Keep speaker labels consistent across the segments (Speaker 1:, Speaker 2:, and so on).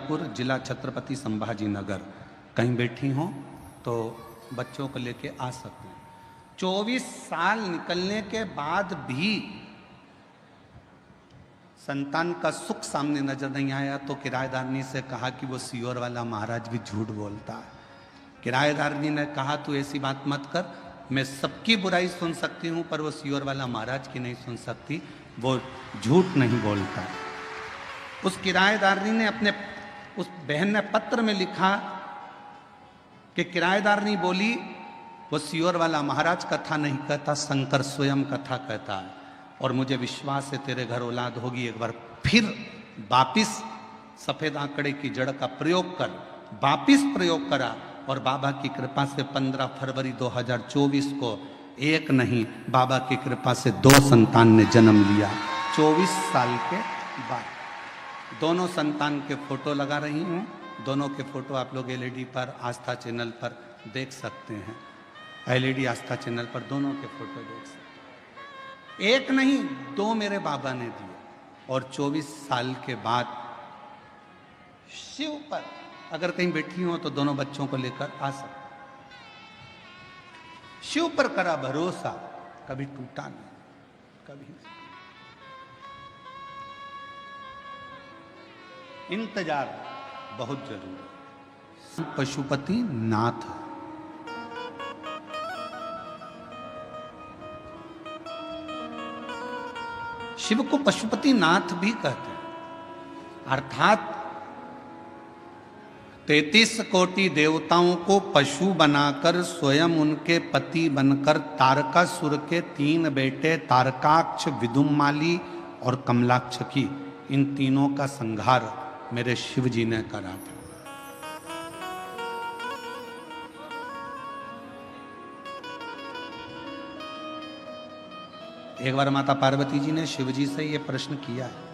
Speaker 1: मिर्जापुर, जिला छत्रपति संभाजी नगर। कहीं बैठी हो तो बच्चों को लेके आ सकते हैं। 24 साल निकलने के बाद भी संतान का सुख सामने नजर नहीं आया तो किराएदारनी से कहा कि वो सीहोर वाला महाराज भी झूठ बोलता है। किराएदारनी ने कहा तू ऐसी बात मत कर, मैं सबकी बुराई सुन सकती हूँ पर वो सीहोर वाला महाराज की नहीं सुन सकती, वो झूठ नहीं बोलता। उस किराएदारनी ने अपने उस बहन ने पत्र में लिखा कि किराएदारनी बोली वो सीहोर वाला महाराज कथा नहीं कहता, शंकर स्वयं कथा कहता है और मुझे विश्वास है तेरे घर औलाद होगी। एक बार फिर वापिस सफेद आंकड़े की जड़ का प्रयोग कर, वापिस प्रयोग करा और बाबा की कृपा से 15 फरवरी 2024 को एक नहीं बाबा की कृपा से 2 संतान ने जन्म लिया 24 साल के बाद। दोनों संतान के फोटो लगा रही हूँ, दोनों के फोटो आप लोग एलईडी पर आस्था चैनल पर देख सकते हैं। एलईडी आस्था चैनल पर दोनों के फोटो देख सकते हैं। एक नहीं 2 मेरे बाबा ने दिए और 24 साल के बाद शिव पर अगर कहीं बैठी हो तो दोनों बच्चों को लेकर आ सकते। शिव पर करा भरोसा, कभी टूटा नहीं, कभी नहीं। इंतजार बहुत जरूरी है। पशुपति नाथ शिव को पशुपति नाथ भी कहते हैं, अर्थात 33 कोटि देवताओं को पशु बनाकर स्वयं उनके पति बनकर तारकासुर के 3 बेटे तारकाक्ष, विदुमाली और कमलाक्ष की, इन तीनों का संहार मेरे शिव जी ने करा था। एक बार माता पार्वती जी ने शिव जी से यह प्रश्न किया है।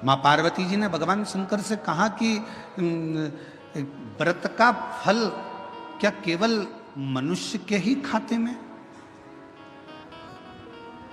Speaker 1: मां पार्वती जी ने भगवान शंकर से कहा कि व्रत का फल क्या केवल मनुष्य के ही खाते में,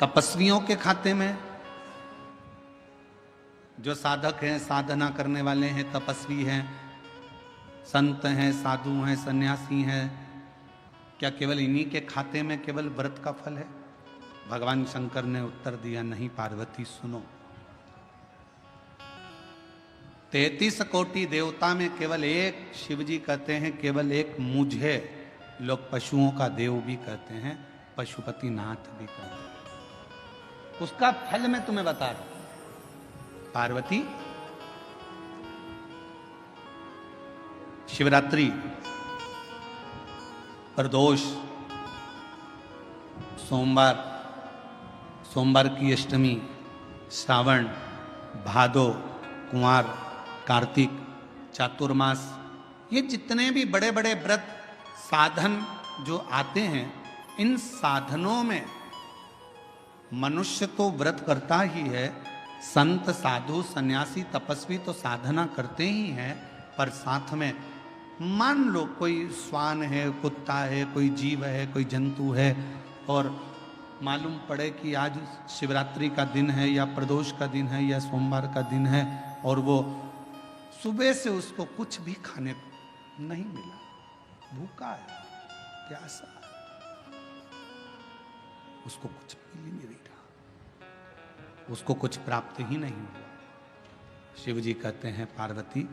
Speaker 1: तपस्वियों के खाते में, जो साधक हैं, साधना करने वाले हैं, तपस्वी हैं, संत हैं, साधु हैं, सन्यासी हैं, क्या केवल इन्हीं के खाते में केवल व्रत का फल है? भगवान शंकर ने उत्तर दिया, नहीं पार्वती सुनो, 33 कोटि देवता में केवल एक शिव जी कहते हैं, केवल एक मुझे लोग पशुओं का देव भी कहते हैं, पशुपति नाथ भी कहते हैं। उसका फल मैं तुम्हें बता रहा हूं। पार्वती शिवरात्रि, प्रदोष, सोमवार की अष्टमी, श्रावण, भादो, कुंवार, कार्तिक, चातुर्मास, ये जितने भी बड़े बड़े व्रत साधन जो आते हैं, इन साधनों में मनुष्य तो व्रत करता ही है, संत, साधु, सन्यासी, तपस्वी तो साधना करते ही हैं, पर साथ में मान लो कोई श्वान है, कुत्ता है, कोई जीव है, कोई जंतु है और मालूम पड़े कि आज शिवरात्रि का दिन है या प्रदोष का दिन है या सोमवार का दिन है और वो सुबह से उसको कुछ भी खाने को नहीं मिला, भूखा है, प्यासा है, उसको कुछ मिल ही नहीं रहा, उसको कुछ प्राप्त ही नहीं हुआ। शिव जी कहते हैं पार्वती,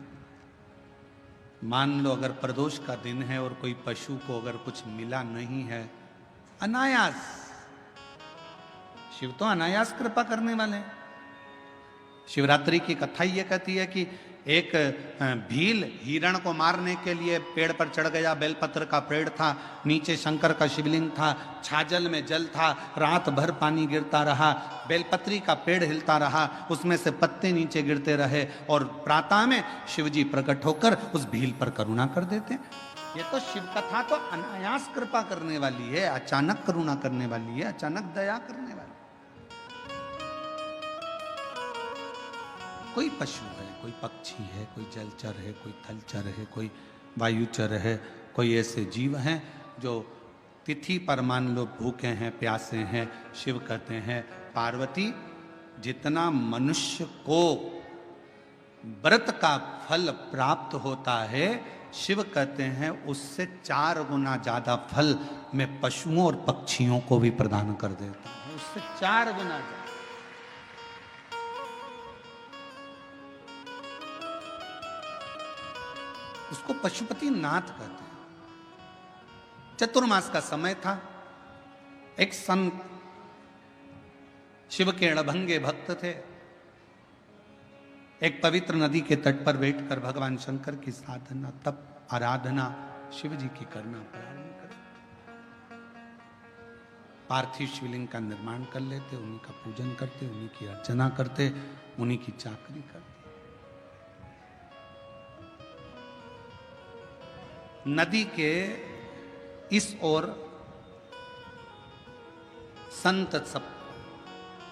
Speaker 1: मान लो अगर प्रदोष का दिन है और कोई पशु को अगर कुछ मिला नहीं है, अनायास, शिव तो अनायास कृपा करने वाले हैं। शिवरात्रि की कथा ये कहती है कि एक भील हिरण को मारने के लिए पेड़ पर चढ़ गया, बेलपत्र का पेड़ था, नीचे शंकर का शिवलिंग था, छाजल में जल था, रात भर पानी गिरता रहा, बेलपत्री का पेड़ हिलता रहा, उसमें से पत्ते नीचे गिरते रहे और प्रातः में शिवजी प्रकट होकर उस भील पर करुणा कर देते। ये तो शिव कथा तो अनायास कृपा करने वाली है, अचानक करुणा करने वाली है, अचानक दया करने वाली। कोई पशु है, कोई पक्षी है, कोई जलचर है, कोई थलचर है, कोई वायुचर है, कोई ऐसे जीव हैं जो तिथि पर मान लो भूखे हैं, प्यासे हैं, शिव कहते हैं पार्वती जितना मनुष्य को व्रत का फल प्राप्त होता है, शिव कहते हैं उससे 4 गुना ज्यादा फल मैं पशुओं और पक्षियों को भी प्रदान कर देता हूं, उससे 4 गुना ज्यादा। उसको पशुपति नाथ कहते हैं। चतुर्मास का समय था, एक संत शिव के अड़भंगे भक्त थे, एक पवित्र नदी के तट पर बैठकर भगवान शंकर की साधना, तप, आराधना शिव जी की करना प्रारंभ कर, पार्थिव शिवलिंग का निर्माण कर लेते, उन्हीं का पूजन करते, उन्हीं की अर्चना करते, उन्हीं की चाकरी करते। नदी के इस ओर संत सब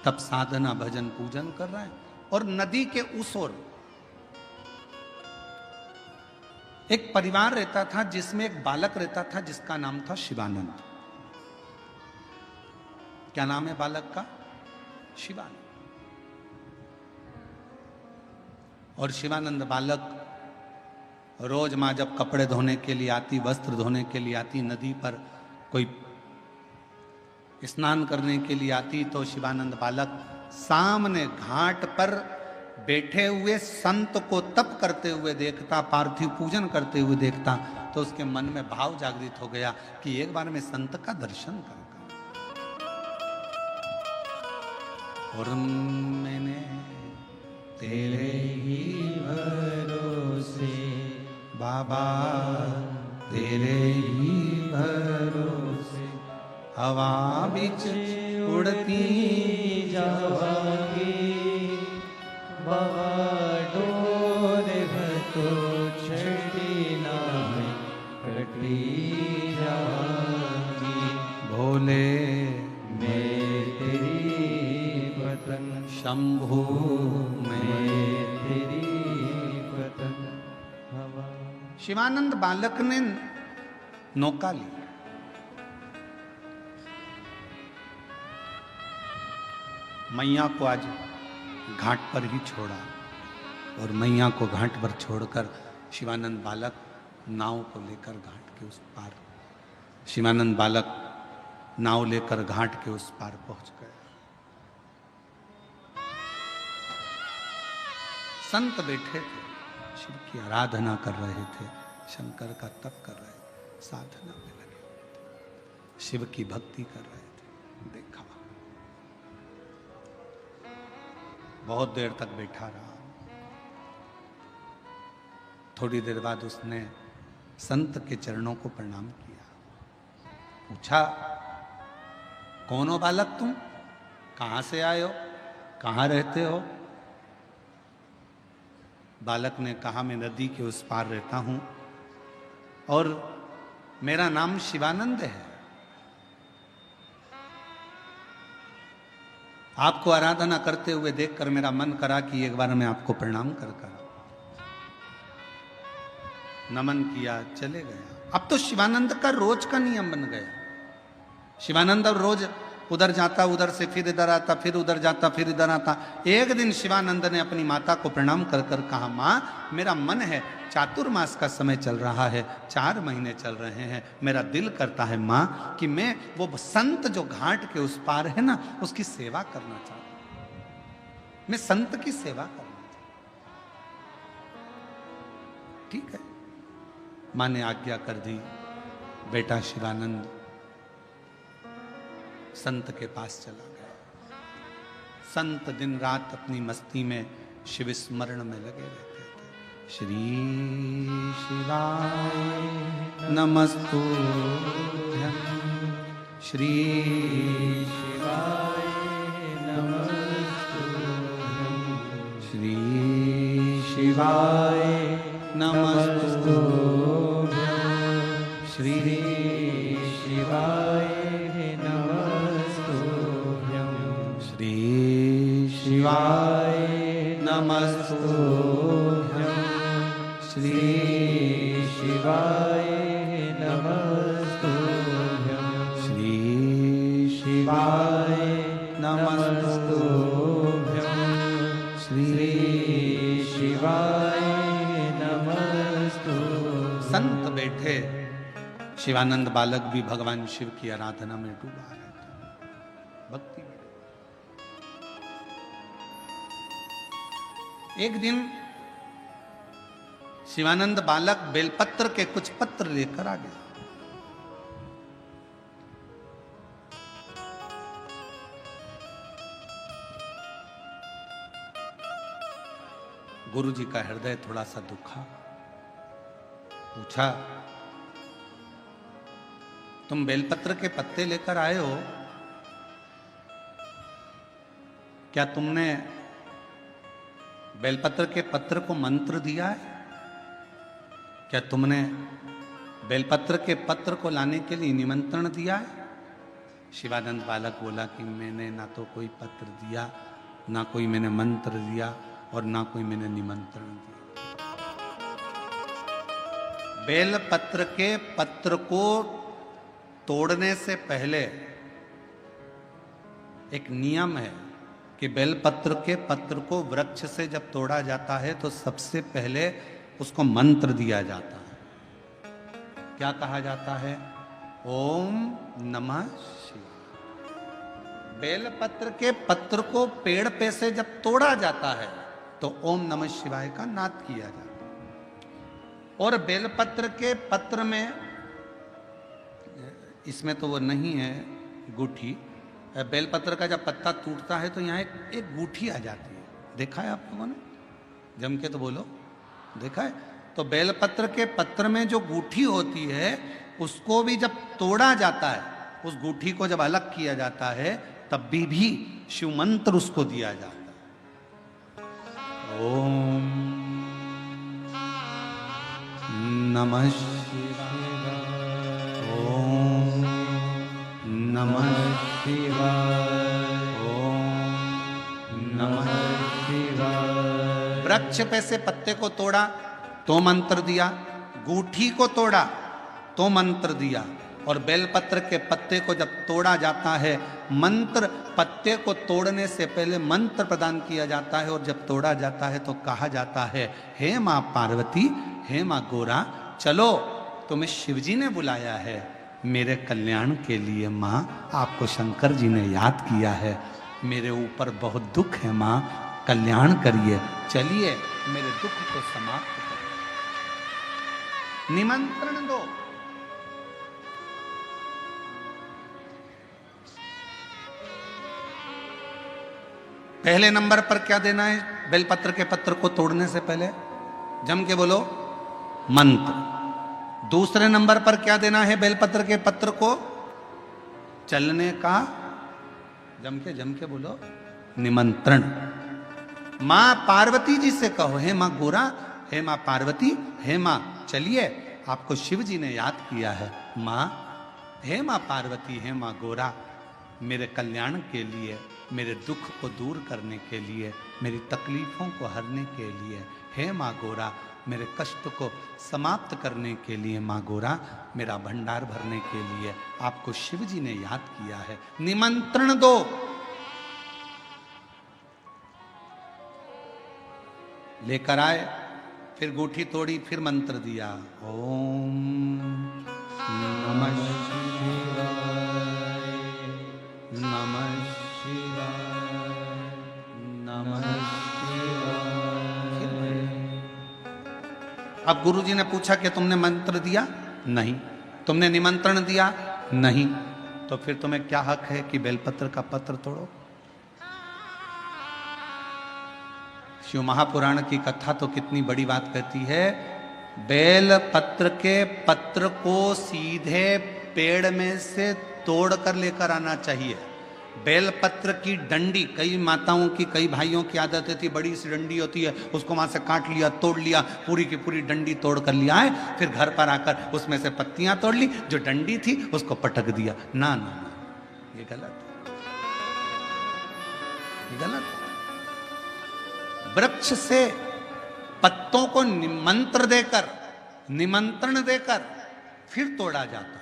Speaker 1: तप साधना भजन पूजन कर रहे हैं, और नदी के उस ओर एक परिवार रहता था जिसमें एक बालक रहता था जिसका नाम था शिवानंद। क्या नाम है बालक का? शिवानंद। और शिवानंद बालक रोज माँ जब कपड़े धोने के लिए आती, वस्त्र धोने के लिए आती, नदी पर कोई स्नान करने के लिए आती, तो शिवानंद बालक सामने घाट पर बैठे हुए संत को तप करते हुए देखता, पार्थिव पूजन करते हुए देखता, तो उसके मन में भाव जागृत हो गया कि एक बार मैं संत का दर्शन करूंगा। और मैंने तेरे ही भरोसे बाबा, तेरे ही भरोसे हवा बिच उड़ती जावांगी, बाबा डोर तो छड़ी ना कटी जावांगी, भोले मैं तेरी पतंग, शंभू मैं तेरी पतंग। शिवानंद बालक ने नौका ली, मैया को आज घाट पर ही छोड़ा, और मैया को घाट पर छोड़कर शिवानंद बालक नाव को लेकर घाट के उस पार, शिवानंद बालक नाव लेकर घाट के उस पार पहुंच गया। संत बैठे थे, शिव की आराधना कर रहे थे, शंकर का तप कर रहे थे, साधना में लगे थे, शिव की भक्ति कर रहे थे। देखा बहुत देर तक बैठा रहा, थोड़ी देर बाद उसने संत के चरणों को प्रणाम किया, पूछा कौन हो बालक तुम, कहां से आए हो, कहां रहते हो? बालक ने कहा मैं नदी के उस पार रहता हूं और मेरा नाम शिवानंद है। आपको आराधना करते हुए देखकर मेरा मन करा कि एक बार मैं आपको प्रणाम कर नमन किया, चले गया। अब तो शिवानंद का रोज का नियम बन गया। शिवानंद अब रोज उधर जाता, उधर से फिर इधर आता, फिर उधर जाता, फिर इधर आता। एक दिन शिवानंद ने अपनी माता को प्रणाम कर कर कहा, माँ मेरा मन है, चातुर्मास का समय चल रहा है, 4 महीने चल रहे हैं, मेरा दिल करता है माँ कि मैं वो संत जो घाट के उस पार है ना, उसकी सेवा करना चाहता हूं, मैं संत की सेवा करना चाहता हूं। ठीक है, माँ ने आज्ञा कर दी। बेटा शिवानंद संत के पास चला गया। संत दिन रात अपनी मस्ती में शिव स्मरण में लगे रहते थे। श्री शिवाय नमस्तुभ्यं, श्री शिवाय नमस्तुभ्यं, श्री शिवाय नमस्तुभ्यं, श्री शिवाय श्री शिवाय नमस्तुभ्यं, श्री शिवाय नमस्तुभ्यं, श्री शिवाय नमस्तुभ्यं, श्री शिवाय संत बैठे, शिवानंद बालक भी भगवान शिव की आराधना में डूबा रहता, भक्ति में। एक दिन शिवानंद बालक बेलपत्र के कुछ पत्र लेकर आ गया। गुरुजी का हृदय थोड़ा सा दुखा, पूछा, तुम बेलपत्र के पत्ते लेकर आए हो, क्या तुमने बेलपत्र के पत्र को मंत्र दिया है? क्या तुमने बेलपत्र के पत्र को लाने के लिए निमंत्रण दिया है? शिवानंद बालक बोला कि मैंने ना तो कोई पत्र दिया, ना कोई मैंने मंत्र दिया, और ना कोई मैंने निमंत्रण दिया। बेलपत्र के पत्र को तोड़ने से पहले एक नियम है कि बेलपत्र के पत्र को वृक्ष से जब तोड़ा जाता है तो सबसे पहले उसको मंत्र दिया जाता है। क्या कहा जाता है? ओम नमः शिवाय। बेलपत्र के पत्र को पेड़ पे से जब तोड़ा जाता है तो ओम नमः शिवाय का नाद किया जाता है। और बेलपत्र के पत्र में, इसमें तो वो नहीं है गूठी, बेलपत्र का जब पत्ता टूटता है तो यहाँ एक गूठी आ जाती है। देखा है आप लोगों ने? जम के तो बोलो, देखा है? तो बेलपत्र के पत्र में जो गूठी होती है उसको भी जब तोड़ा जाता है, उस गूठी को जब अलग किया जाता है तब भी शिव मंत्र उसको दिया जाता है। ओम नमः शिवाय, ओम नमः शिवाय, ओम नमः शिवाय। वृक्ष पे से पत्ते को तोड़ा तो मंत्र दिया, गूठी को तोड़ा तो मंत्र दिया, और बेलपत्र के पत्ते को जब तोड़ा जाता है, मंत्र, पत्ते को तोड़ने से पहले मंत्र प्रदान किया जाता है, और जब तोड़ा जाता है तो कहा जाता है, हे माँ पार्वती, हे माँ गोरा, चलो तुम्हें शिवजी ने बुलाया है मेरे कल्याण के लिए। माँ, आपको शंकर जी ने याद किया है, मेरे ऊपर बहुत दुख है माँ, कल्याण करिए, चलिए मेरे दुख को समाप्त करिए, निमंत्रण दो। पहले नंबर पर क्या देना है बेलपत्र के पत्र को तोड़ने से पहले? जम के बोलो, मंत्र। दूसरे नंबर पर क्या देना है बेलपत्र के पत्र को चलने का? जम के बोलो, निमंत्रण। मां पार्वती जी से कहो, हे मां गोरा, हे मां पार्वती, हे मां चलिए, आपको शिव जी ने याद किया है। मां, हे मां पार्वती, हे मां गोरा, मेरे कल्याण के लिए, मेरे दुख को दूर करने के लिए, मेरी तकलीफों को हरने के लिए, हे माँ गोरा, मेरे कष्ट को समाप्त करने के लिए, माँ गोरा, मेरा भंडार भरने के लिए आपको शिव जी ने याद किया है, निमंत्रण दो। लेकर आए, फिर गूठी तोड़ी, फिर मंत्र दिया, ओम नमः शिवाय, नमः शिवाय, नमः शिवाय। अब गुरुजी ने पूछा कि तुमने मंत्र दिया? नहीं। तुमने निमंत्रण दिया? नहीं। तो फिर तुम्हें क्या हक है कि बेलपत्र का पत्र तोड़ो? शिव महापुराण की कथा तो कितनी बड़ी बात कहती है, बेल पत्र के पत्र को सीधे पेड़ में से तोड़कर लेकर आना चाहिए। बेलपत्र की डंडी, कई माताओं की, कई भाइयों की आदत थी, बड़ी सी डंडी होती है, उसको वहां से काट लिया, तोड़ लिया, पूरी की पूरी डंडी तोड़ कर लिया है, फिर घर पर आकर उसमें से पत्तियां तोड़ ली, जो डंडी थी उसको पटक दिया। ना ना ना, ये गलत, ये गलत। वृक्ष से पत्तों को निमंत्रण देकर फिर तोड़ा जाता,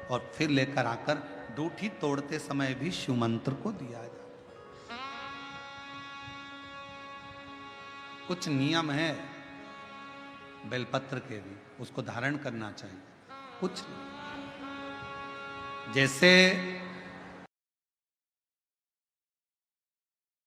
Speaker 1: और फिर लेकर आकर दूठी तोड़ते समय भी शिव मंत्र को दिया जाता। कुछ नियम है, बेलपत्र के भी, उसको धारण करना चाहिए। कुछ जैसे